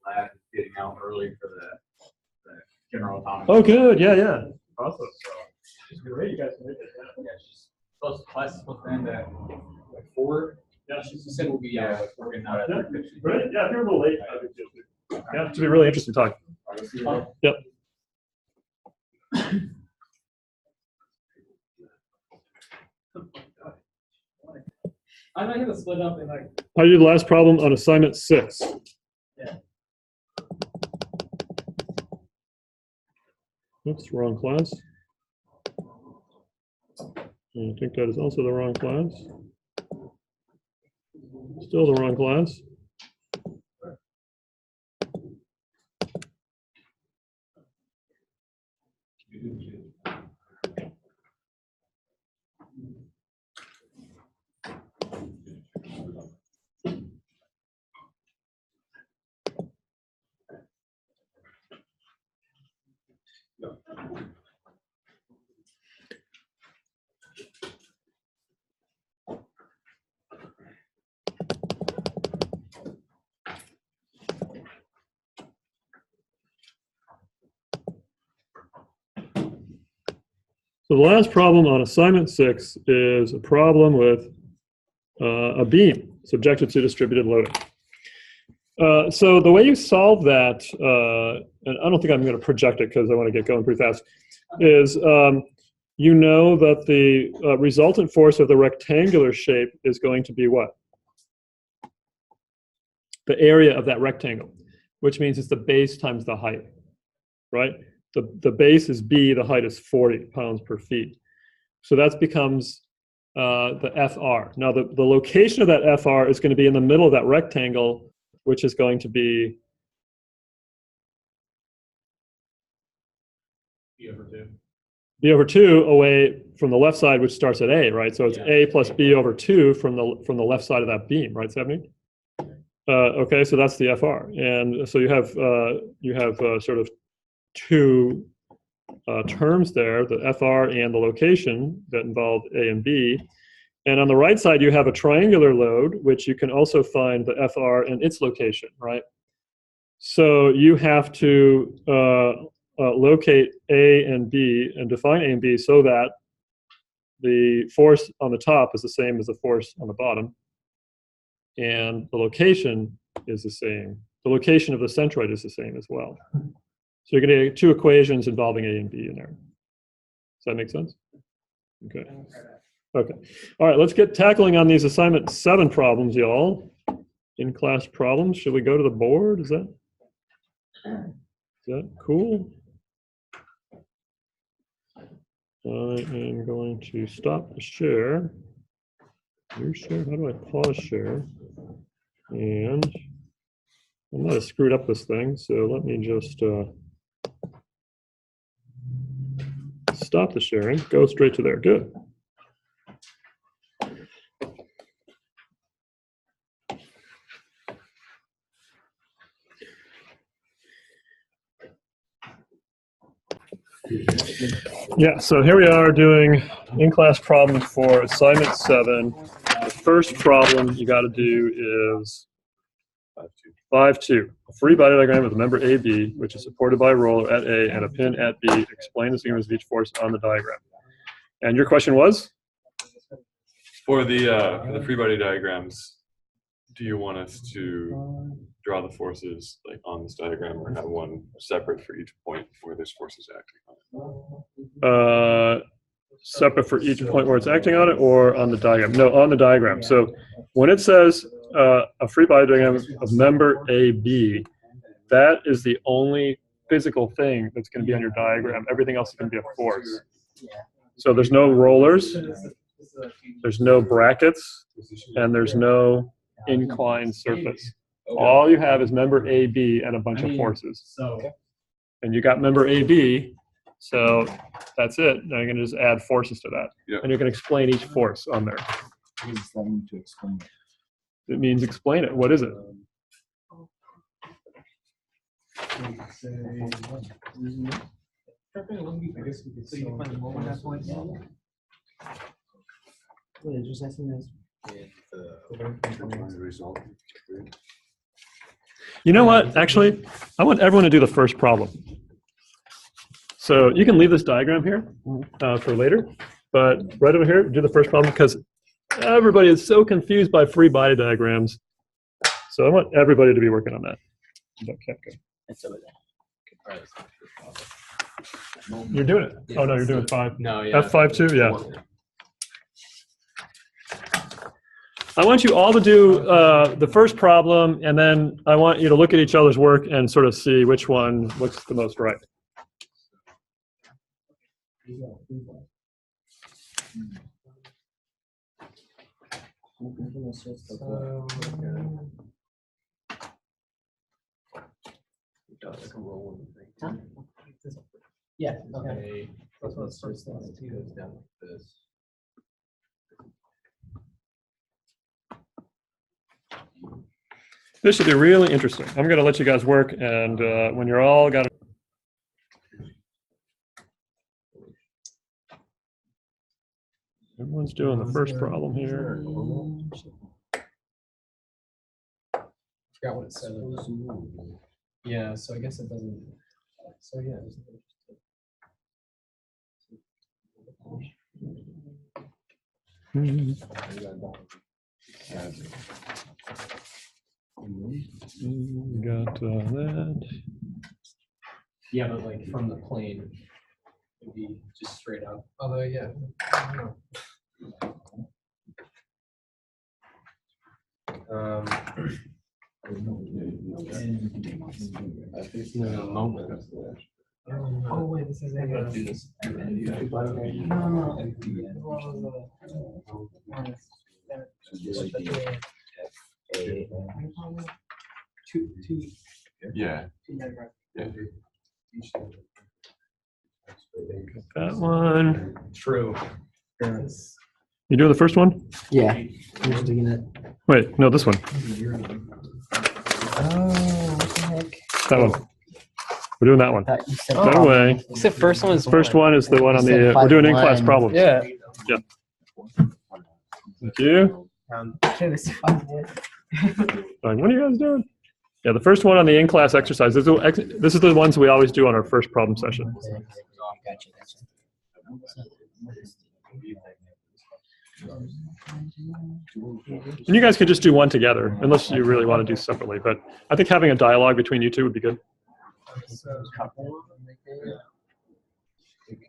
lab is getting out early for the general autonomy. Oh, good. Yeah, yeah. Awesome. So, she's great. You guys can make it. Yeah, she's supposed to class is supposed to end at like 4. Yeah, she said we'll be working out at 3:50. Great. Yeah, if you're a little late, yeah, it should be really interesting talk. Yep. I might have to split up in like. How do you do the last problem on assignment 6? Yeah. Oops, wrong class. I think that is also the wrong class. Still the wrong class. So the last problem on assignment 6 is a problem with a beam subjected to distributed loading. So the way you solve that, and I don't think I'm going to project it because I want to get going pretty fast, is you know that the resultant force of the rectangular shape is going to be what? The area of that rectangle, which means it's the base times the height, right? The base is B, the height is 40 pounds per feet. So that becomes the FR. Now the location of that FR is going to be in the middle of that rectangle, which is going to be B over 2 away from the left side, which starts at A, right? So it's A plus B over 2 from the left side of that beam, right, Stephanie? Okay, so that's the FR, and so you have sort of two terms there, the FR and the location that involve A and B. And on the right side, you have a triangular load, which you can also find the FR and its location, right? So you have to locate A and B and define A and B so that the force on the top is the same as the force on the bottom. And the location is the same. The location of the centroid is the same as well. So you're going to get two equations involving A and B in there. Does that make sense? Okay. Okay. All right, let's get tackling on these assignment 7 problems, y'all. In-class problems. Should we go to the board? Is that cool? I am going to stop the share. Your share? How do I pause share? And I might have screwed up this thing, so let me just stop the sharing, go straight to there. Good. Yeah, so here we are doing in-class problems for assignment 7. The first problem you got to do is 5.2. A free body diagram with a member AB, which is supported by a roller at A and a pin at B. Explain the significance of each force on the diagram. And your question was? For the free body diagrams, do you want us to draw the forces like on this diagram, or have one separate for each point where this force is acting on it? Separate for each point where it's acting on it, or on the diagram? No, on the diagram. So when it says a free body diagram of member AB, that is the only physical thing that's going to be on your diagram. Everything else is going to be a force. So there's no rollers, there's no brackets, and there's no inclined surface. All you have is member AB and a bunch of forces. And you got member AB, so that's it. Now you're going to just add forces to that. Yeah. And you can explain each force on there. What does that mean to explain it? It means explain it. What is it? You know what? Actually, I want everyone to do the first problem. So you can leave this diagram here for later, but right over here, do the first problem because everybody is so confused by free body diagrams. So I want everybody to be working on that. Okay, good. You're doing it. Oh no, you're doing 5. No, yeah. F5 too, yeah. I want you all to do the first problem, and then I want you to look at each other's work and sort of see which one looks the most right. Yeah, okay. That's what it's first thing. This should be really interesting. I'm going to let you guys work, and when you're all got it. Everyone's doing the first problem here. Forgot what it said. Yeah, so I guess it doesn't. So yeah. Got that. Yeah, but like from the plane, it'd be just straight up. Although, yeah. I don't know. Moment. Oh wait, this is a. Yeah. That one. True. You doing the first one? Yeah. I'm just doing it. Wait, no, this one. Oh, what the heck? That one. We're doing that one. Thought you said No way. You said first one was First one is the one on the. We're doing in-class problems. Yeah. Yeah. Thank you. It was 5-1. Like, what are you guys doing? Yeah, the first one on the in-class exercise. This is the ones we always do on our first problem session. Gotcha. And you guys could just do one together, unless you really want to do separately. But I think having a dialogue between you two would be good.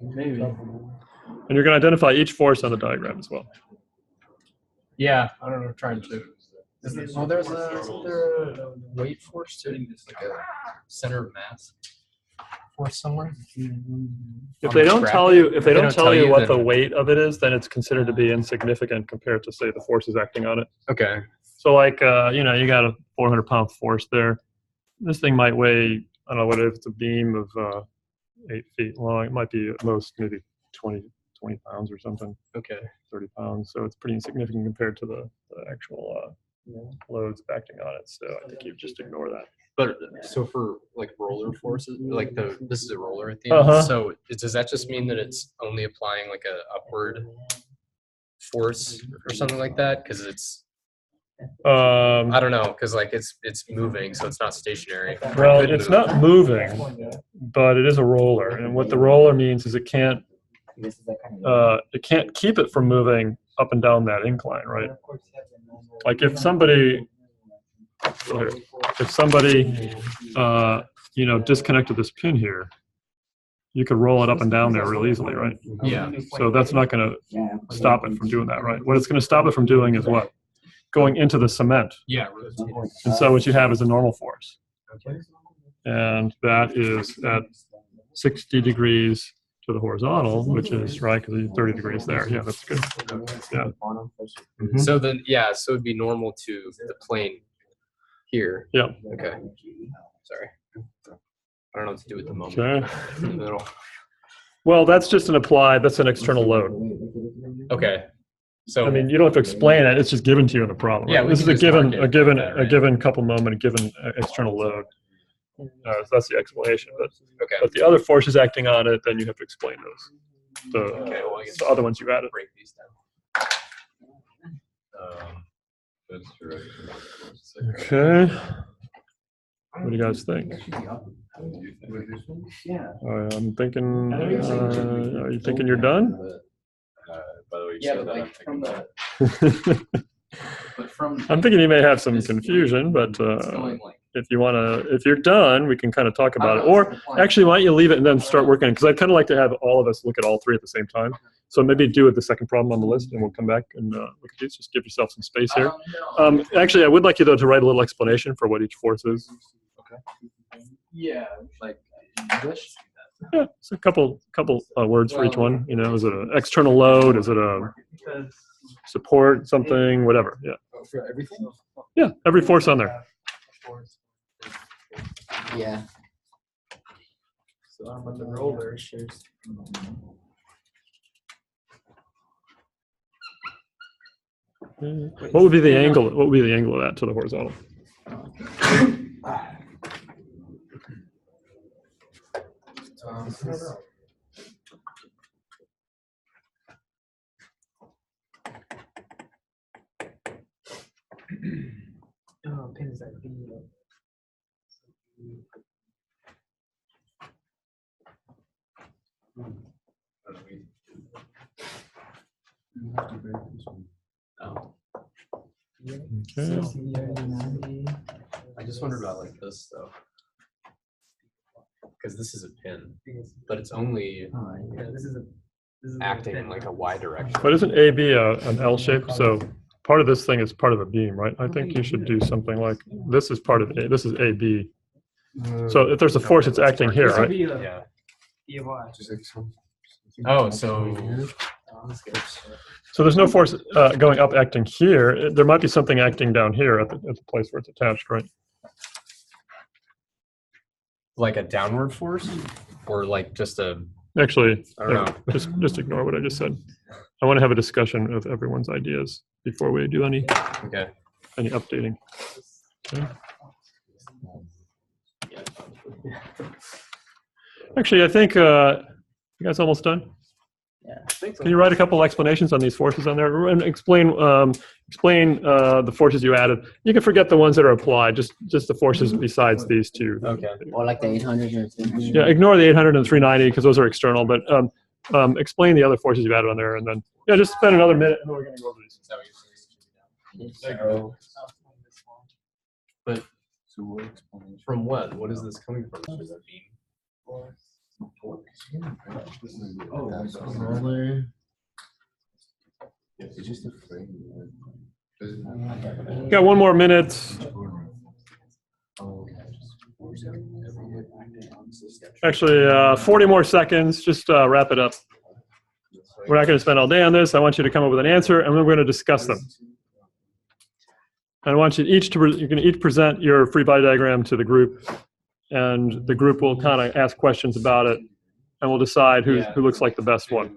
Maybe. And you're going to identify each force on the diagram as well. Yeah, I don't know. Trying to. Isn't there a weight force too? Like a center of mass force somewhere? If they don't tell you, If they don't tell you, what the then- weight of it is, then it's considered to be insignificant compared to, say, the forces acting on it. Okay. So, like, you got a 400-pound force there. This thing might weigh, I don't know what if it's a beam of 8 feet long. It might be at most maybe 20 pounds or something. Okay. 30 pounds. So it's pretty insignificant compared to the actual loads acting on it. So I think you just ignore that. But so for like roller forces, like this is a roller at the end. Uh-huh. So does that just mean that it's only applying like a upward force or something like that? Because it's I don't know, because like it's moving, so it's not stationary. Well, It could it's move. not moving, but it is a roller. And what the roller means is it can't keep it from moving up and down that incline, right? Like if somebody disconnected this pin here, you could roll it up and down there real easily, right? Yeah. So that's not going to stop it from doing that, right? What it's going to stop it from doing is what? Going into the cement. Yeah. And so what you have is a normal force. Okay. And that is at 60 degrees to the horizontal, which is right because 30 degrees there. Yeah, that's good. Yeah. Mhm. So then, so it'd be normal to the plane here. Yeah. Okay. Sorry. I don't know what to do with the moment. Okay. In the middle. Well, that's just that's an external load. Okay. So I mean, you don't have to explain it. It's just given to you in the problem. Yeah, Right? we This is can a just given, mark it a given, like that, a right? given couple moment, a given external load. So that's the explanation. okay. But the other forces acting on it, then you have to explain those. Okay, well, I guess The other ones you added. break these down. That's true. Okay. What do you guys think? Yeah. I'm thinking, are you thinking you're done? By the way, you Yeah, said but that, like I'm from thinking the, but from. I'm thinking you may have some confusion, but It's going like. if you want to, if you're done, we can kind of talk about it. I don't know, Or it's applying. actually, why don't you leave it and then start working? Because I'd kind of like to have all of us look at all three at the same time. So maybe do it the second problem on the list, and we'll come back and look at these. Just give yourself some space here. No. Actually, I would like you though to write a little explanation for what each force is. Yeah, like English. Yeah, it's a couple words for each one. You know, is it an external load? Is it a support? Something? Whatever. Yeah. For everything? Yeah. Every force on there. Yeah. So on the roller. What would be the angle? What would be the angle of that to the horizontal? Oh, pins that B. Okay. I just wonder about like this though. Because this is a pin, but it's only Yeah, this is a. acting in like a Y direction. But isn't AB an L shape? So part of this thing is part of a beam, right? I think you should do something like this is part of A. This is AB. So if there's a force, it's acting here, right? Yeah. Just like some. Oh, so So there's no force going up acting here. There might be something acting down here at the place where it's attached, right? like a downward force, or like just a Actually, I don't know. just ignore what I just said. I want to have a discussion of everyone's ideas before we do any Okay. updating. Okay. Actually, I think you guys almost done. Yeah. Can you write a couple explanations on these forces on there and explain the forces you added? You can forget the ones that are applied, just the forces besides these two. Okay. Or like the 800 or 300. Yeah, ignore the 800 and 390 because those are external, but explain the other forces you added on there, and then just spend another minute, and then we're going to go over these. So, But So what explanation? from what? What is this coming from? Is that beam? Oh, roller. it's just a frame. Got one more minute. Actually, 40 more seconds. Just wrap it up. We're not going to spend all day on this. I want you to come up with an answer, and then we're going to discuss them. And I want you each you can each present your free body diagram to the group, and the group will kind of ask questions about it, and we'll decide who looks like the best one.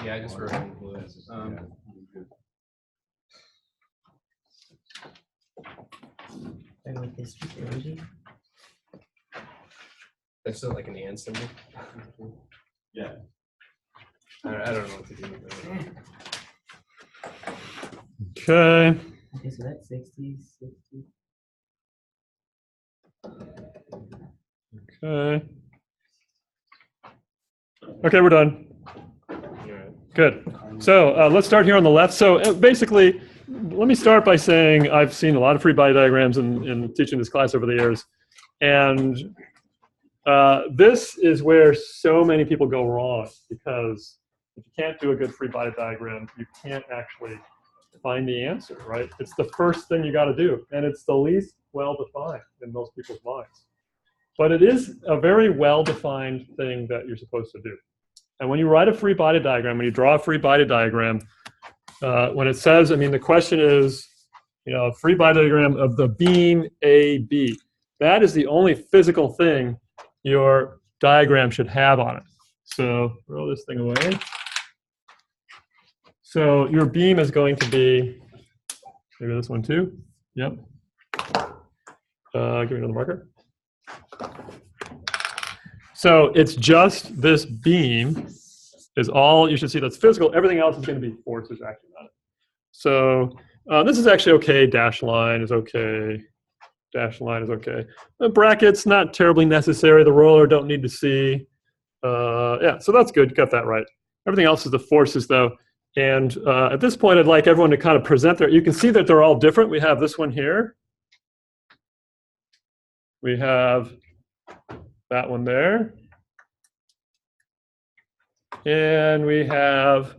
Yeah, I just wrote it. And with this energy. That's not like an and symbol. Yeah. I don't know what to do with that. Okay. Okay, so that's 60, 60. Okay. Okay, we're done. Good. So let's start here on the left. So basically, let me start by saying I've seen a lot of free body diagrams in teaching this class over the years. And this is where so many people go wrong, because if you can't do a good free body diagram, you can't actually find the answer, right? It's the first thing you got to do, and it's the least well-defined in most people's minds. But it is a very well-defined thing that you're supposed to do. And when you write a free body diagram, when you draw a free body diagram, when it says, I mean, the question is, a free body diagram of the beam AB. That is the only physical thing your diagram should have on it. So throw this thing away. So your beam is going to be, maybe this one too. Yep. Give me another marker. So it's just this beam is all you should see that's physical. Everything else is going to be forces acting on it. So this is actually okay. Dash line is okay. Dash line is okay. Brackets, not terribly necessary. The roller don't need to see. Yeah, so that's good. Got that right. Everything else is the forces, though. And at this point, I'd like everyone to kind of present their. You can see that they're all different. We have this one here. We have that one there. And we have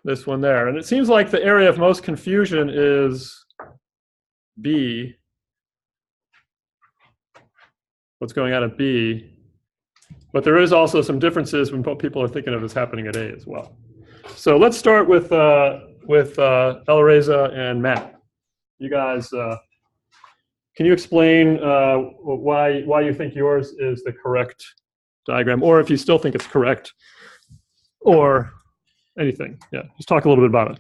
this one there. And it seems like the area of most confusion is B. What's going on at B. But there is also some differences when people are thinking of as happening at A as well. So let's start with Elreza and Matt. You guys, can you explain why you think yours is the correct diagram, or if you still think it's correct, or anything? Yeah, just talk a little bit about it.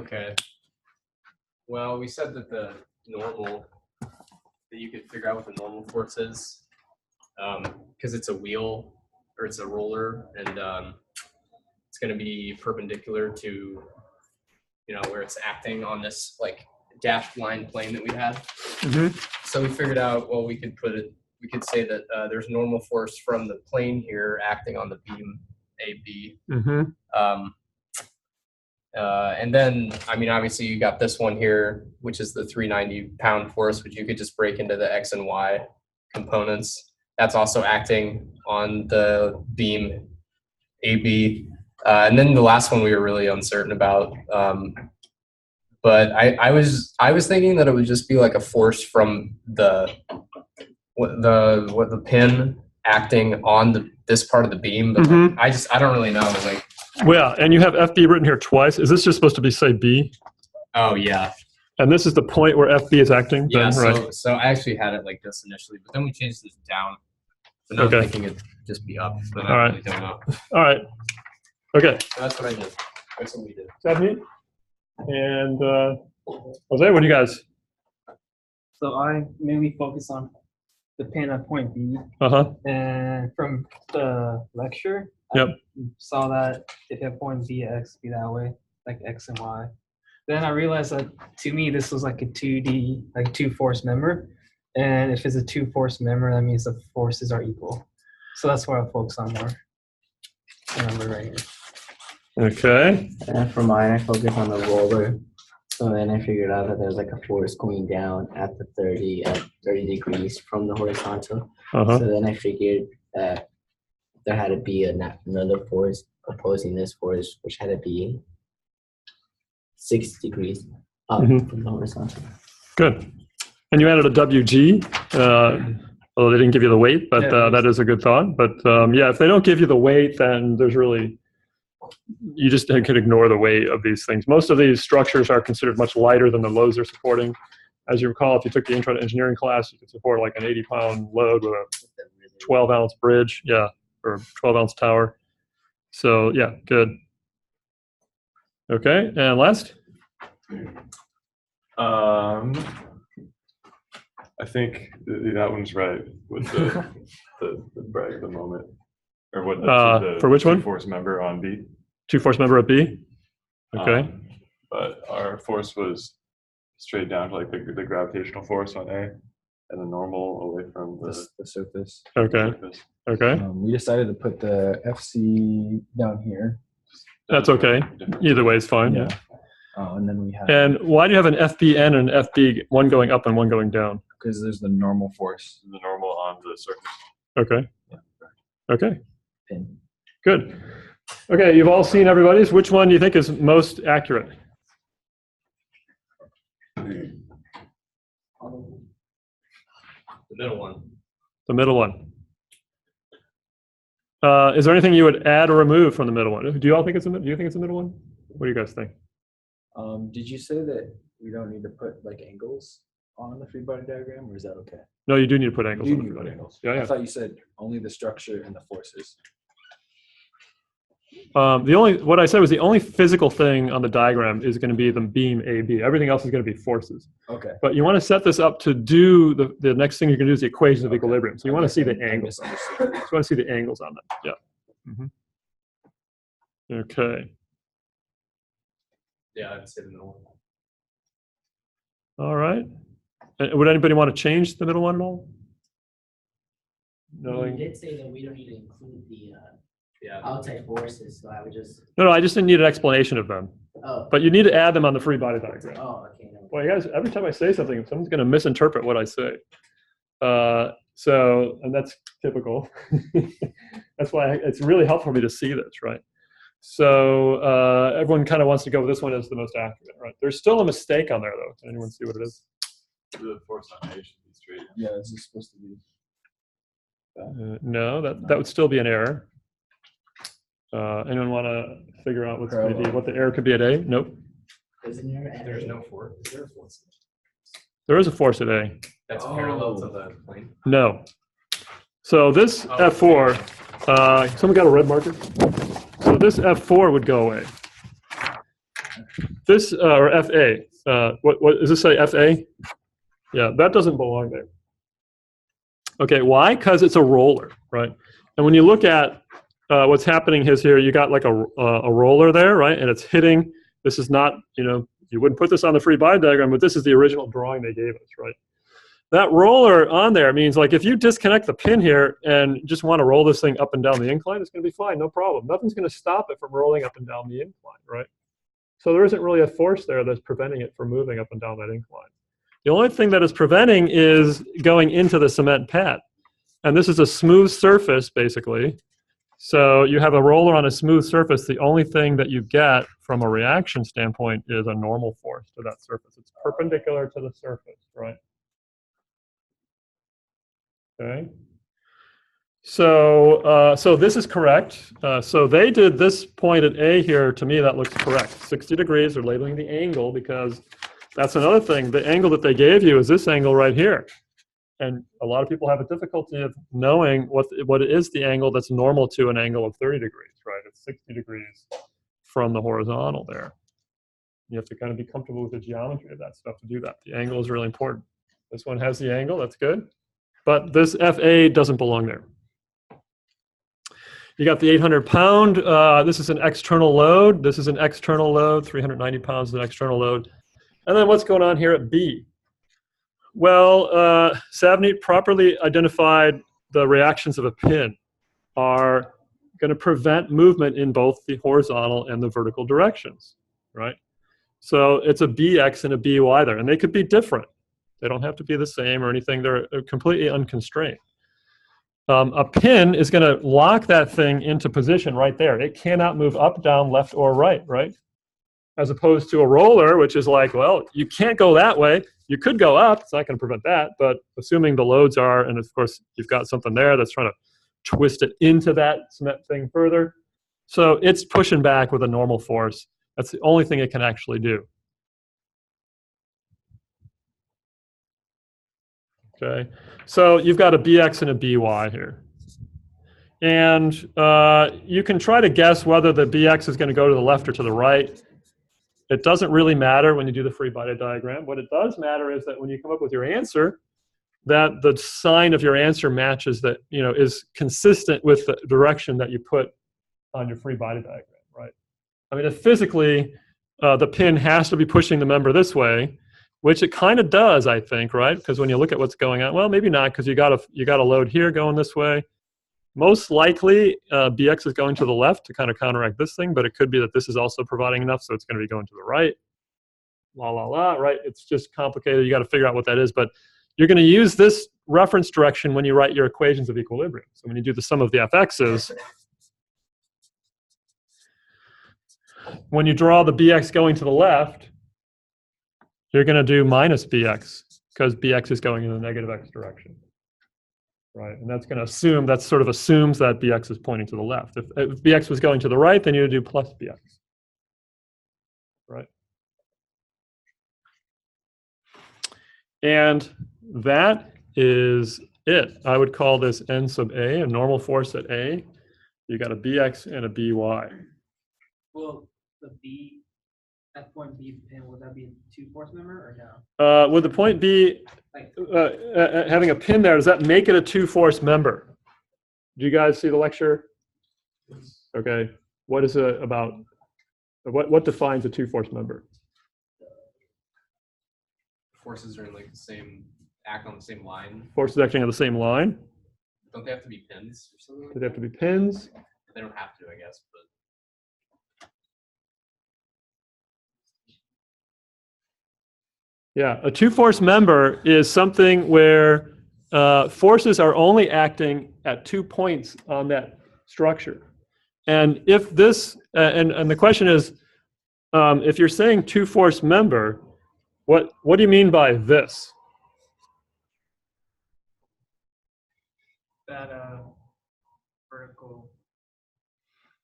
Okay. Well, we said that the normal, that you could figure out what the normal force is, because it's a wheel, or it's a roller, and it's going to be perpendicular to, where it's acting on this like dashed line plane that we had. So we figured out, well, we could say that there's normal force from the plane here acting on the beam AB. And then, obviously you got this one here, which is the 390-pound force, which you could just break into the X and Y components. That's also acting on the beam AB. And then the last one we were really uncertain about. But I was thinking that it would just be like a force from the pin acting on this part of the beam. But I don't really know. Like, well, and you have FB written here twice. Is this just supposed to be, say, B? Oh, yeah. And this is the point where FB is acting? Yeah, then, right. So I actually had it like this initially, but then we changed this down. But now I'm thinking it'd just be up, but I really don't know. All right. Okay. So that's what I did. That's what we did. Stephanie? And Jose, what do you guys? So I mainly focus on the pin at point B. And from the lecture, I saw that if you have point B, X be that way, like X and Y. Then I realized that to me, this was like a 2D, like two force member. And if it's a two force member, that means the forces are equal. So that's what I focus on more. Number right here. Okay. And for mine, I focus on the roller. So then I figured out that there's like a force going down at 30 degrees from the horizontal. So then I figured that there had to be another force opposing this force, which had to be 6 degrees up from the horizontal. Good. And you added a WG, although they didn't give you the weight, but that is a good thought. But yeah, if they don't give you the weight, then there's really, you just can ignore the weight of these things. Most of these structures are considered much lighter than the loads they're supporting. As you recall, if you took the intro to engineering class, you could support like an 80-pound load with a 12-ounce bridge, or 12-ounce tower. So yeah, good. Okay, and last? I think that one's right with the brag the moment, or what the for which one? Force member on B. Two force member at B. Okay. But our force was straight down to like the gravitational force on A, and the normal away from The surface. Okay. surface. Okay. We decided to put the FC down here. That's okay. Either way is fine. Yeah. And then we have. And why do you have an FBN and an FB, one going up and one going down? Because there's the normal force. The normal on the surface. Okay. Okay. Pin. Good. Okay, you've all seen everybody's. Which one do you think is most accurate? The middle one. The middle one. Is there anything you would add or remove from the middle one? Do you all think it's do you think it's the middle one? What do you guys think? Did you say that we don't need to put like angles on the free body diagram, or is that okay? No, you do need to put angles You on need the to put body. angles. Yeah, I yeah. thought you said only the structure and the forces. What I said was the only physical thing on the diagram is going to be the beam AB. Everything else is going to be forces. Okay. But you want to set this up to do the next thing you're going to do is the equations of equilibrium. So you want to see the angles. So you want to see the angles on them. Yeah. Okay. Yeah, I'd say the middle one. All right. Would anybody want to change the middle one at all? You did say that we don't need to include the outside forces, so I would just. No, I just didn't need an explanation of them. Oh. But you need to add them on the free body diagram. Oh, okay. No. Well, you guys, every time I say something, someone's going to misinterpret what I say. And that's typical. That's why it's really helpful for me to see this, right? So everyone kind of wants to go with this one as the most accurate, right? There's still a mistake on there, though. Can anyone see what it is? The force on A should be straight. Yeah, this is supposed to be. No, that would still be an error. Anyone want to figure out what the error could be at A? Nope. There's no force. Is there a force? There is a force at A. That's parallel to the plane. No. So this F4, someone got a red marker? So this F4 would go away. This, or FA, what does this say, FA? Yeah, that doesn't belong there. Okay, why? Because it's a roller, right? And when you look at what's happening is here, you got like a roller there, right? And it's hitting, this is not, you wouldn't put this on the free body diagram, but this is the original drawing they gave us, right? That roller on there means like if you disconnect the pin here and just want to roll this thing up and down the incline, it's going to be fine, no problem. Nothing's going to stop it from rolling up and down the incline, right? So there isn't really a force there that's preventing it from moving up and down that incline. The only thing that is preventing is going into the cement pad. And this is a smooth surface, basically. So you have a roller on a smooth surface. The only thing that you get from a reaction standpoint is a normal force to that surface. It's perpendicular to the surface, right? Okay. So this is correct. So they did this point at A here. To me, that looks correct. 60 degrees. They're labeling the angle because that's another thing. The angle that they gave you is this angle right here. And a lot of people have a difficulty of knowing what is the angle that's normal to an angle of 30 degrees, right? It's 60 degrees from the horizontal there. You have to kind of be comfortable with the geometry of that stuff to do that. The angle is really important. This one has the angle, that's good. But this FA doesn't belong there. You got the 800 pound, this is an external load. This is an external load, 390 pounds is an external load. And then what's going on here at B? Well, Savneet properly identified the reactions of a pin are going to prevent movement in both the horizontal and the vertical directions, right? So it's a BX and a BY there, and they could be different. They don't have to be the same or anything. They're completely unconstrained. A pin is going to lock that thing into position right there. It cannot move up, down, left, or right, right? As opposed to a roller, which is like, well, you can't go that way. You could go up. It's not going to prevent that. But assuming the loads are, and of course, you've got something there that's trying to twist it into that cement thing further. So it's pushing back with a normal force. That's the only thing it can actually do. Okay, so you've got a BX and a BY here. And you can try to guess whether the BX is going to go to the left or to the right. It doesn't really matter when you do the free body diagram. What it does matter is that when you come up with your answer, that the sign of your answer matches that, is consistent with the direction that you put on your free body diagram, right? I mean, if physically the pin has to be pushing the member this way, which it kind of does, I think, right? Because when you look at what's going on, well, maybe not, because you got a load here going this way. Most likely, BX is going to the left to kind of counteract this thing, but it could be that this is also providing enough, so it's going to be going to the right. La, la, la, right? It's just complicated. You got to figure out what that is, but you're going to use this reference direction when you write your equations of equilibrium. So when you do the sum of the fx's, when you draw the BX going to the left, you're going to do minus BX, because BX is going in the negative X direction. Right, and that's going to assume, that sort of assumes that BX is pointing to the left. If BX was going to the right, then you would do plus BX. Right? And that is it. I would call this N sub A, a normal force at A. You got a bx and a by. Well, the B, at point B pin, would that be a 2 force member or no? Would the point B, Like, having a pin there, does that make it a 2-force member? Do you guys see the lecture? Okay. What is it about? What defines a 2-force member? Forces are in like the same, act on the same line. Forces acting on the same line? Don't they have to be pins or something? Do they have to be pins? They don't have to, I guess, but. Yeah, a 2-force member is something where forces are only acting at 2 points on that structure. And if this, and the question is, if you're saying 2-force member, what do you mean by this? that vertical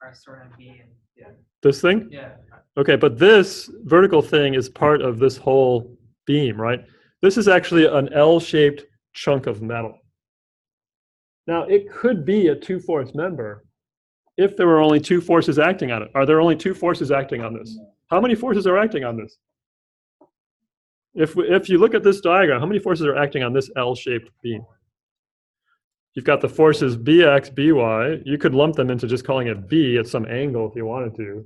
R sort and B and yeah. This thing? Yeah. Okay, but this vertical thing is part of this whole beam, right? This is actually an L-shaped chunk of metal. Now, it could be a 2-force member if there were only 2 forces acting on it. Are there only 2 forces acting on this? How many forces are acting on this? If you look at this diagram, how many forces are acting on this L-shaped beam? You've got the forces Bx, By. You could lump them into just calling it B at some angle if you wanted to.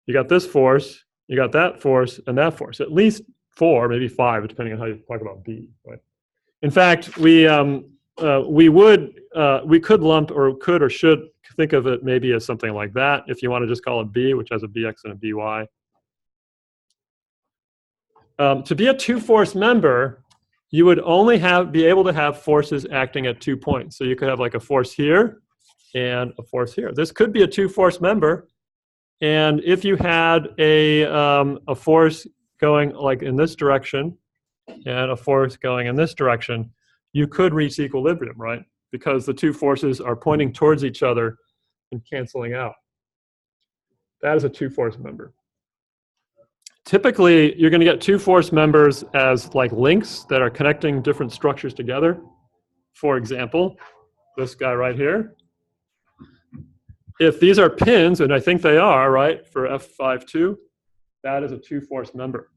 You got this force, you got that force, and that force. At least 4, maybe 5, depending on how you talk about B. Right? In fact, we could lump or could or should think of it maybe as something like that if you want to just call it B, which has a Bx and a By. To be a 2-force member, you would only be able to have forces acting at 2 points. So you could have like a force here and a force here. This could be a 2-force member. And if you had a force going like in this direction and a force going in this direction, you could reach equilibrium, right? Because the 2 forces are pointing towards each other and canceling out. That is a 2-force member. Typically, you're going to get 2-force members as like links that are connecting different structures together. For example, this guy right here. If these are pins, and I think they are, right, for F52, that is a 2-force member.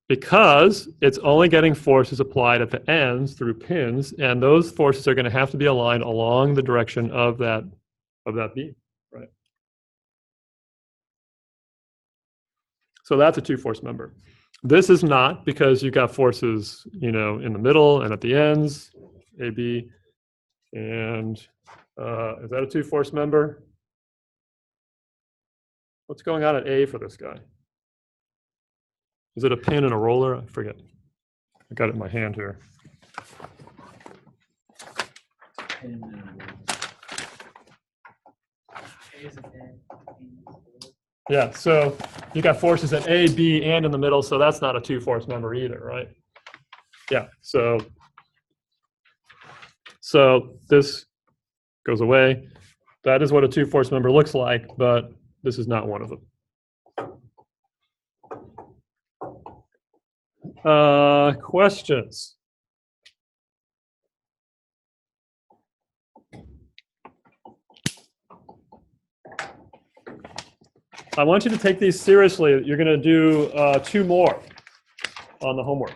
Because it's only getting forces applied at the ends through pins, and those forces are going to have to be aligned along the direction of that beam, right? So that's a 2-force member. This is not, because you've got forces, you know, in the middle and at the ends, A, B, and is that a 2-force member? What's going on at A for this guy? Is it a pin and a roller? I forget. I got it in my hand here. Yeah, so you got forces at A, B, and in the middle, so that's not a 2-force member either, right? Yeah, so this goes away. That is what a 2-force member looks like, but this is not one of them. Questions? I want you to take these seriously. You're going to do 2 more on the homework.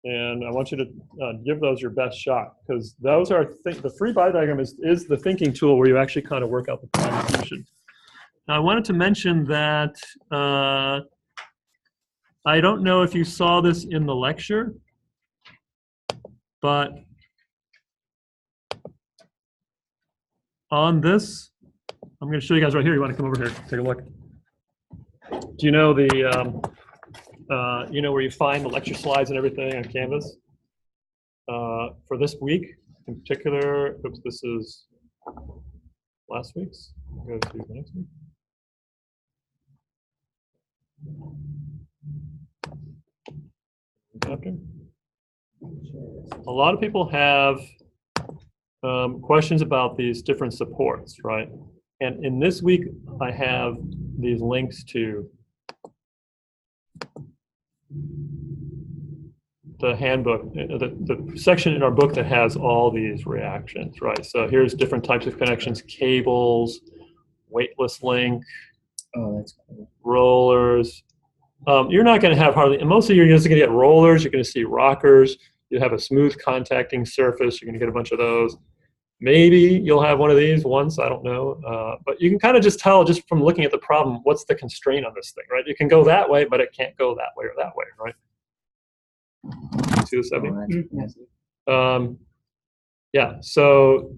And I want you to give those your best shot, because those are the free body diagram is the thinking tool where you actually kind of work out the problem solution. Now, I wanted to mention that I don't know if you saw this in the lecture, but on this, I'm going to show you guys right here. You want to come over here, take a look. Do you know the, you know where you find the lecture slides and everything on Canvas? For this week in particular, oops, this is last week's. Go to the next week. Okay. A lot of people have questions about these different supports, right? And in this week, I have these links to the handbook, the section in our book that has all these reactions, right? So here's different types of connections: cables, weightless link, Oh, that's cool. rollers. You're not going to have hardly, and mostly you're just going to get rollers. You're going to see rockers. You have a smooth contacting surface. You're going to get a bunch of those. Maybe you'll have one of these once, I don't know. But you can kind of just tell just from looking at the problem, what's the constraint on this thing, right? It can go that way, but it can't go that way or that way, right? See the 70? Yeah, so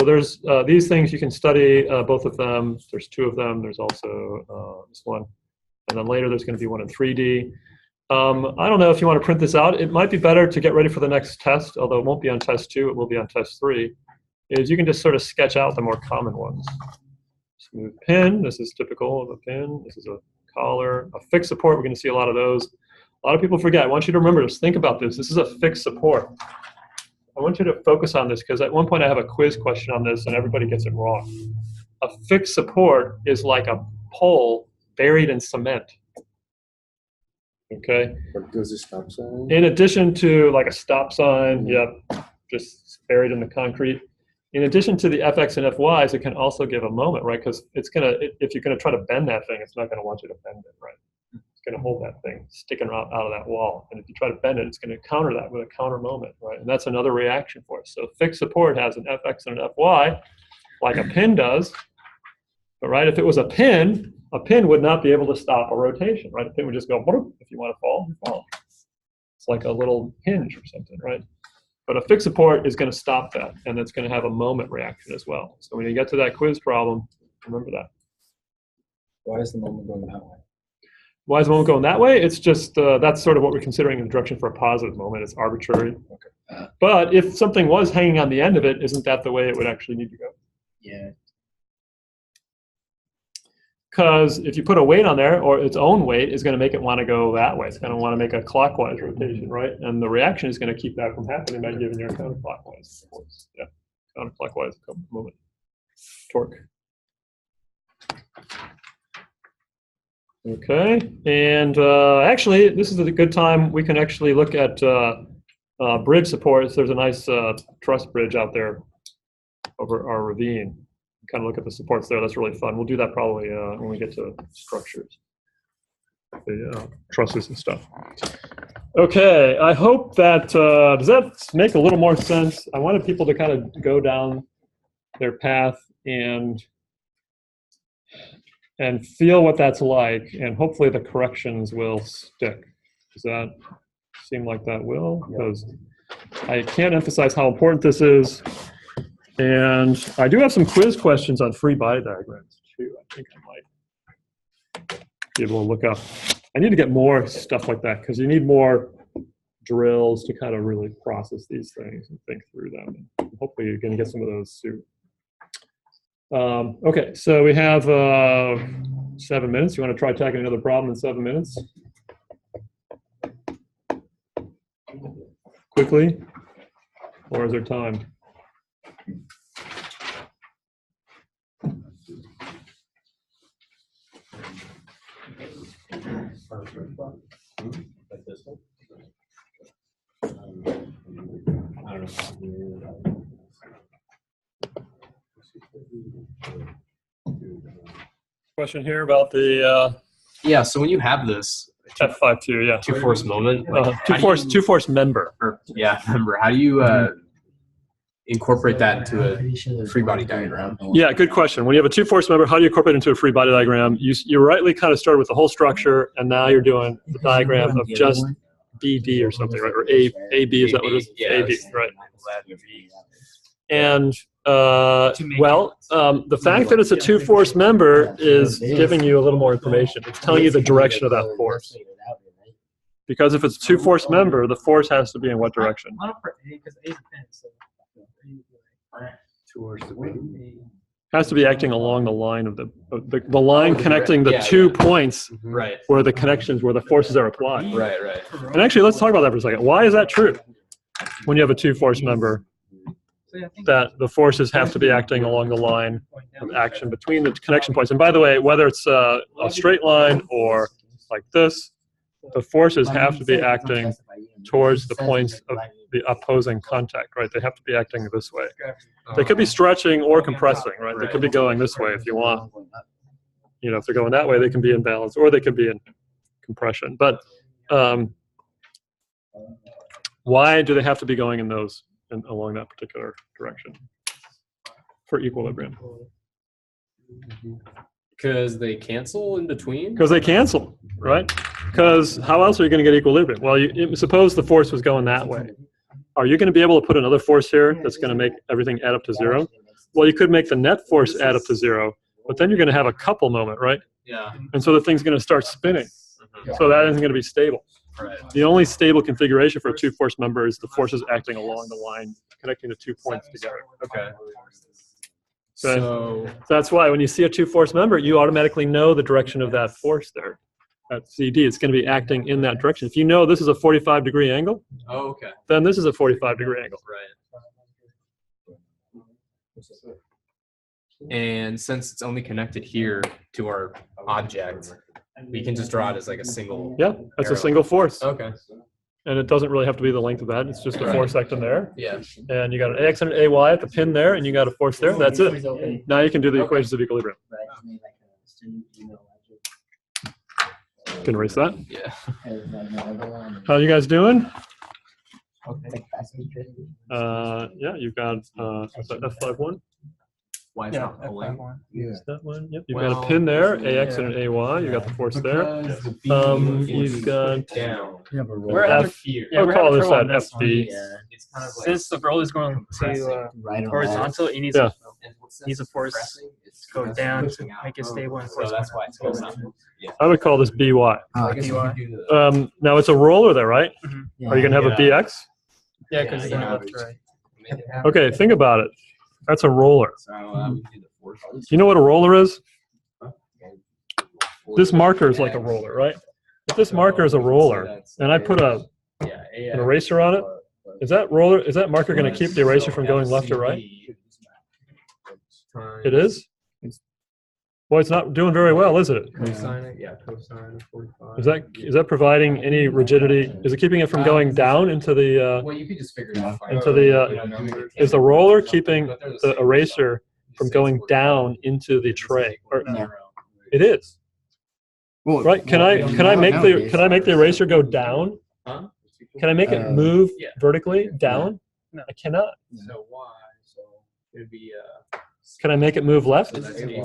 there's these things you can study, both of them. There's 2 of them. There's also this one. And then later there's going to be one in 3D. I don't know if you want to print this out. It might be better to get ready for the next test, although it won't be on test 2. It will be on test 3. Is you can just sort of sketch out the more common ones. Smooth pin. This is typical of a pin. This is a collar. A fixed support. We're going to see a lot of those. A lot of people forget. I want you to remember this. Think about this. This is a fixed support. I want you to focus on this because at one point I have a quiz question on this and everybody gets it wrong. A fixed support is like a pole buried in cement. Okay? What does the stop sign? In addition to like a stop sign, yep, just buried in the concrete. In addition to the FX and FYs, it can also give a moment, right? Because it's gonna, if you're gonna try to bend that thing, it's not gonna want you to bend it, right? It's gonna hold that thing sticking out of that wall. And if you try to bend it, it's gonna counter that with a counter moment, right? And that's another reaction for us. So fixed support has an FX and an FY, like a pin does. But right, if it was a pin would not be able to stop a rotation, right? A pin would just go, if you want to fall, you fall. It's like a little hinge or something, right? But a fixed support is going to stop that, and it's going to have a moment reaction as well. So when you get to that quiz problem, remember that. Why is the moment going that way? Why is the moment going that way? It's just, that's sort of what we're considering in the direction for a positive moment. It's arbitrary. Okay. But if something was hanging on the end of it, isn't that the way it would actually need to go? Yeah. Because if you put a weight on there, or its own weight is going to make it want to go that way. It's going to want to make a clockwise rotation, right? And the reaction is going to keep that from happening by giving you a counterclockwise force. Yeah, counterclockwise moment torque. Okay, and actually, this is a good time. We can actually look at bridge supports. There's a nice truss bridge out there over our ravine. Kind of look at the supports there. That's really fun. We'll do that probably when we get to structures, the trusses and stuff. Okay, I hope that, does that make a little more sense? I wanted people to kind of go down their path and feel what that's like, and hopefully the corrections will stick. Does that seem like that will? Because I can't emphasize how important this is. And I do have some quiz questions on free body diagrams too. I think I might be able to look up. I need to get more stuff like that because you need more drills to kind of really process these things and think through them. And hopefully you're going to get some of those too. Okay, so we have 7 minutes. You want to try tackling another problem in 7 minutes? Quickly? Or is there time? Like this one? Question here about the Yeah, so when you have this F52, yeah. two force moment, like, two force member. or, yeah, remember, how do you incorporate that into a free body diagram? Yeah, good question. When you have a 2-force member, how do you incorporate it into a free body diagram? You rightly kind of started with the whole structure, and now you're doing the diagram of just BD or something, right? Or AB, is that what it is? Yeah, AB, right. And, the fact that it's a 2-force member is giving you a little more information. It's telling you the direction of that force. Because if it's a 2-force member, the force has to be in what direction? Has to be acting along the line of the line connecting the 2 points Right. where the connections, where the forces are applied. Right, right. And actually, let's talk about that for a second. Why is that true? When you have a 2-force member, that the forces have to be acting along the line of action between the connection points. And by the way, whether it's a straight line or like this, the forces have to be acting towards the points of the opposing contact, right? They have to be acting this way. They could be stretching or compressing, right? They could be going this way if you want. You know, if they're going that way, they can be in balance, or they could be in compression. But why do they have to be going in those along that particular direction for equilibrium? Because they cancel in between? Because they cancel, right? Because how else are you going to get equilibrium? Well, suppose the force was going that way. Are you going to be able to put another force here that's going to make everything add up to 0? Well, you could make the net force add up to 0, but then you're going to have a couple moment, right? Yeah. And so the thing's going to start spinning. So that isn't going to be stable. Right. The only stable configuration for a two-force member is the forces acting along the line, connecting the 2 points together. Okay. So that's why when you see a two-force member, you automatically know the direction of that force there. At CD, it's going to be acting in that direction. If you know this is a 45-degree angle, okay. then this is a 45-degree angle. Right. And since it's only connected here to our object, we can just draw it as like a single. Yeah, that's a single force. Okay. And it doesn't really have to be the length of that. It's just a force acting there. Yeah. And you got an AX and an AY at the pin there, and you got a force there. That's it. Now you can do the equations of equilibrium. Can erase that. Yeah. How you guys doing? Okay. Yeah, you've got what's that, F51? Why it's Yeah, not pulling? Is that one? Yep. You've got a pin there, AX and an AY. You got the force there. Because the beam You've is got down. We're F. Here. Yeah, I'll we're call having this trouble that on this one. FB. Yeah. It's kind of like Since the roll is going to Right on horizontal, it needs Yeah. needs a force to go down to make it stable and So force that's going why up. it's going up. Yeah. I would call this BY. Oh, I guess okay. you could do the. Now it's a roller there, right? Yeah. Are you gonna have a BX? Yeah, because it's Yeah, going yeah. left to right. Make it happen. Okay, think about it. That's a roller. So we can do the force. You know what a roller is? This marker is like a roller, right? If this marker is a roller, and I put an eraser on it, is that marker going to keep the eraser from going left or right? It is? Boy, it's not doing very well, is it? Cosine it, yeah, cosine 45. Is that providing any rigidity? Is it keeping it from going down into the, Well, you could just figure it out. into the, is the roller keeping the eraser from going down into the tray? Or, No. it is, Well, right? Can I make the eraser go down? Huh? Can I make it Uh, move yeah. vertically down? No. I cannot. So y, so it'd be Can I make it move left? so that's dy.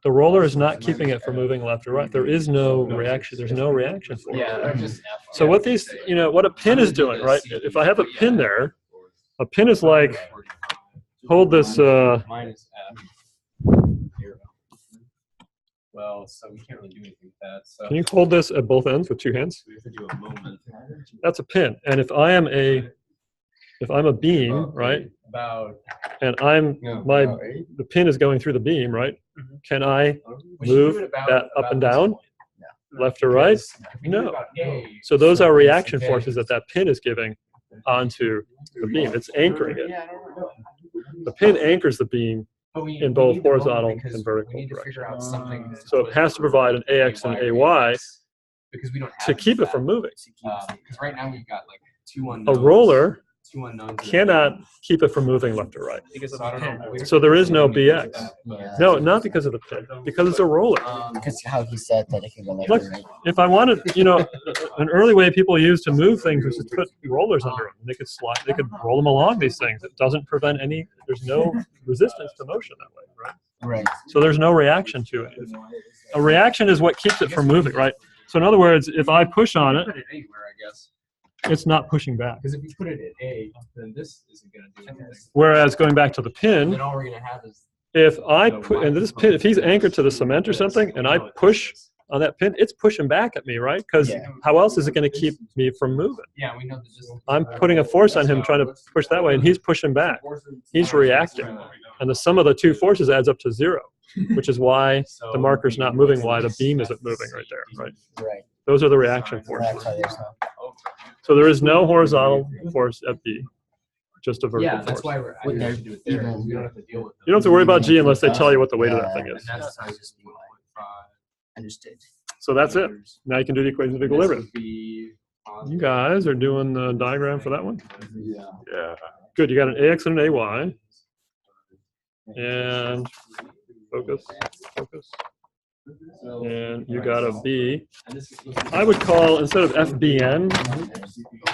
The roller is not keeping it from moving left or right. There is no reaction. There's no reaction for it. Yeah, or just So what these, what a pin is doing, right? If I have a pin there, a pin is like, hold this, minus f. Well, so we can't really do anything with that. So can you hold this at both ends with two hands? we have to do a moment. That's a pin. And if I'm a beam, right? About And the pin is going through the beam, right? Can I we should do move it about- that up about and this down, point. left or right? Because if we do it No. about A, So those are reaction okay. forces that pin is giving onto the beam. It's anchoring it. Yeah, I don't know. The pin anchors the beam, But we- in we both need the moment horizontal because and vertical we need to direction. figure out something so it has to provide an AX and AY because we don't have to keep it that. from moving. Because right now we've got like two A unknowns. roller Two unknowns. cannot keep it from moving left or right. Because of So I the don't pin. know. So there is no BX. Yeah. No, not because of the pin, because it's a roller. Because how he said that it can go left Look, or right. if I wanted, an early way people used to move things was to put rollers under them. They could slide, they could roll them along these things. It doesn't prevent any, there's no resistance to motion that way, right? Right. So there's no reaction to it. A reaction is what keeps it from moving, right? So in other words, if I push on it, Put it anywhere, I guess. it's not pushing back. Because if you put it at A, then this isn't going to do anything. Whereas going back to the And pin, then all we're going to have is if I put, and this pin, if he's anchored to the cement or something, and I push on that pin, it's pushing back at me, right? Because Yeah. how else is it going to keep me from moving? yeah, we know that just I'm putting a force on him trying to push that way, and he's pushing back. He's reacting. And the sum of the two forces adds up to 0, which is why the marker's not moving, why the beam isn't moving right there, right? Right. Those are the reaction That's forces. why there's no. So there is no horizontal force at B, just a vertical Yeah, that's force. why we're Would there should do it there. even- 'Cause we don't have to deal with them. You don't have to worry about G unless they tell you what the weight of that thing And is. that's I just understood. So that's it. Now you can do the equations of This equilibrium. would be You guys are doing the diagram for that one? Yeah. Yeah. Good, you got an AX and an AY. And focus. And you got a B. I would call, instead of FBN,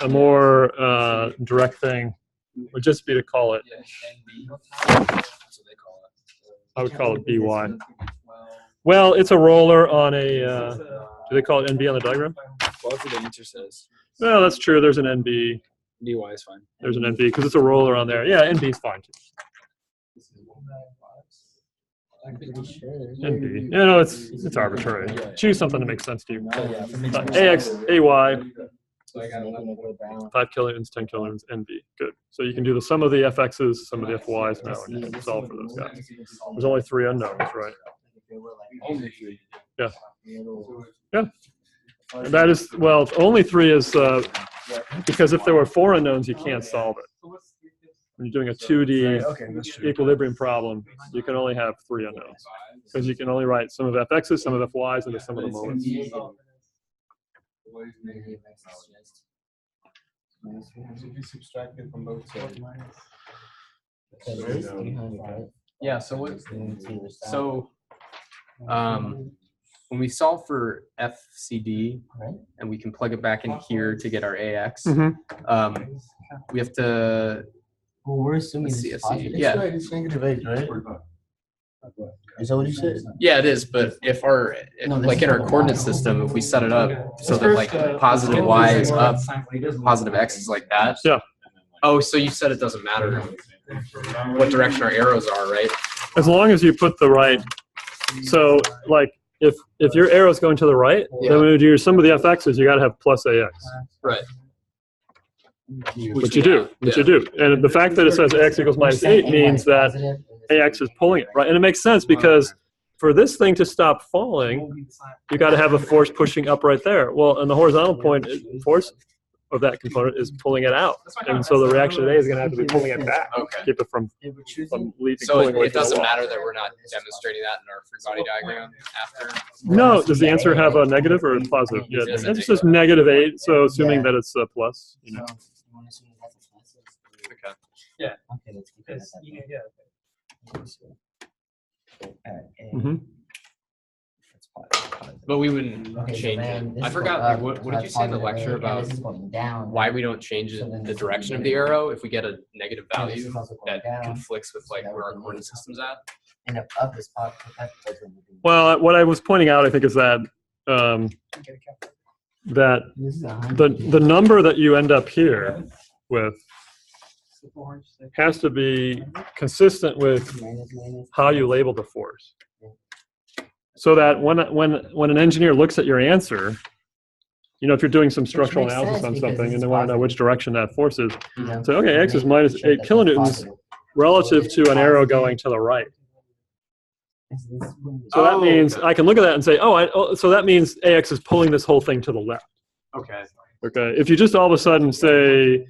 a more direct thing would just be to call it, I would call it BY. Well, it's a roller on a, do they call it NB on the diagram? Well, that's what the answer says. Well, that's true. There's an NB. DY is fine. There's an NB because it's a roller on there. Yeah, NB is fine too. NB. Yeah, no, it's arbitrary. Choose something that makes sense to you. AX, AY, 5 kilonewtons, 10 kilonewtons, NB. Good. So you can do the sum of the FXs, sum of the FYs now, and you can solve for those guys. There's only 3 unknowns, right? Yeah. Yeah. And that is, well, only 3 is, because if there were 4 unknowns, you can't solve it. When you're doing a 2D equilibrium problem, you can only have 3 unknowns. Because you can only write some of FXs, some of FYs, and some of the moments. If you subtract it from both sides. Yeah, when we solve for FCD and we can plug it back in here to get our AX, we have to. Well, we're assuming Let's see, it's let's see. positive. Yeah. Right, it's negative 8, right? Is that what you said? Yeah, it is. But if our, like in our coordinate system, if we set it up so that like positive Y is up, positive X is like that. Yeah. Oh, so you said it doesn't matter what direction our arrows are, right? As long as you put the right, so like if your arrow's going to the right, then when you do some of the FXs, you got to have plus AX. Right. Which you do. And the fact that it says AX equals minus 8 means that AX is pulling it, right? And it makes sense because for this thing to stop falling, you got to have a force pushing up right there. Well, and the horizontal point force of that component is pulling it out. And so the reaction today is going to have to be pulling it back. Okay. Keep it from leaping. So it doesn't matter that we're not demonstrating that in our free body diagram after? No, does the answer have a negative or a positive? Yeah, it just says negative 8, so assuming that it's a plus. You know. Okay. Yeah. Okay, let's keep it at that. Mm-hmm. But we wouldn't Okay, so change then it. this I is forgot, going like, up, what did you that's say in the positive lecture A, and about this is going down. why we don't change So then the this direction is of the negative. arrow if we get a negative And this value is also going that down. conflicts with like That where our would be coordinate negative. system's at? And up is positive. That's what we're doing. Well, what I was pointing out, I think, is that that This is 100. the number that you end up here with has to be consistent with Minus. how you label the force. So that when an engineer looks at your answer, you know, if you're doing some structural makes analysis sense on because something it's and they want to know positive. which direction that force is, You know, so okay, X is make minus sure 8 that that's kilonewtons positive. relative to an arrow going to the right. So that means I can look at that and say, so that means AX is pulling this whole thing to the left. Okay. Okay, if you just all of a sudden say,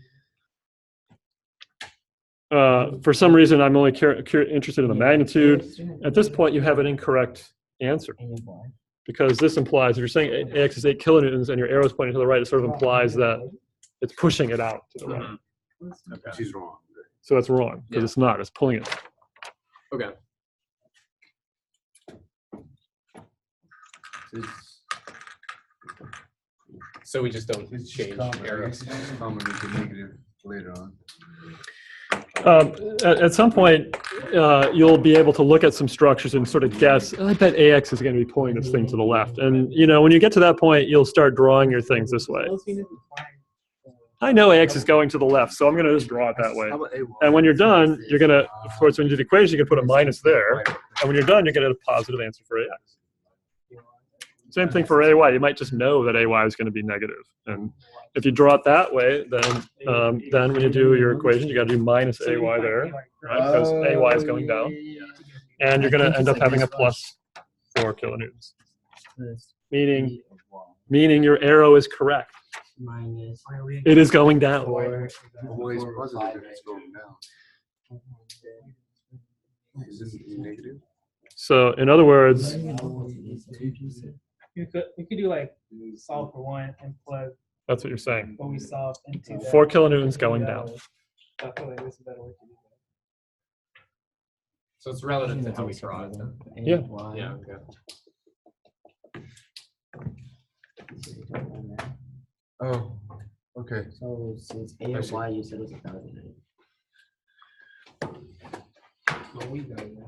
for some reason I'm only interested in the magnitude, at this point you have an incorrect answer. Because this implies, if you're saying AX is 8 kilonewtons and your arrow is pointing to the right, it sort of implies that it's pushing it out to the right. Okay. She's wrong. So that's wrong, because it's not, it's pulling it. Okay. So we just don't change arrows. Later on. At some point, you'll be able to look at some structures and sort of guess, I bet AX is going to be pulling this thing to the left. And, you know, when you get to that point, you'll start drawing your things this way. I know AX is going to the left, so I'm going to just draw it that way. And when you're done, you're going to, of course, when you do the equation, you can put a minus there. And when you're done, you're going to get a positive answer for AX. Same thing for AY. You might just know that AY is going to be negative. And if you draw it that way, then when you do your equation, you got to do minus AY there, right? Because AY is going down. And you're going to end up having a plus 4 kilonewtons. Meaning your arrow is correct. Minus. It is going down. Always positive, it's going down. Is this negative? So in other words, You could do like solve for one and plug That's what you're saying. But we saw into that. 4 kilonewtons going down. I feel like there's a better way to do that. So it's relative to how we draw it. Yeah. Yeah, okay. Oh, okay. So since A of Y, you said it was 1,000.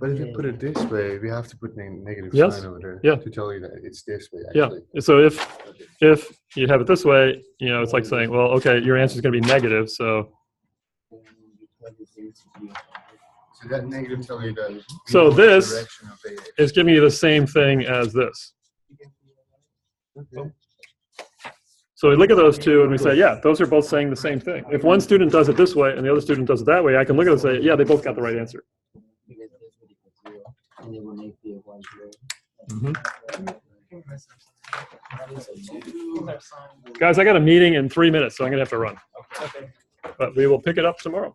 But if you put it this way, we have to put negative Yes. sign over there Yeah. to tell you that it's this way. Yeah. Actually. So if you have it this way, you know, it's like saying, well, okay, your answer is going to be negative. So So that negative tell you that. So the this direction of A. it's giving you the same thing as this. Okay. So we look at those two and we say, yeah, those are both saying the same thing. If one student does it this way and the other student does it that way, I can look at it and say, yeah, they both got the right answer. Because this would equal 0, and it will make B of Y 0. Guys, I got a meeting in 3 minutes, so I'm going to have to run. But we will pick it up tomorrow.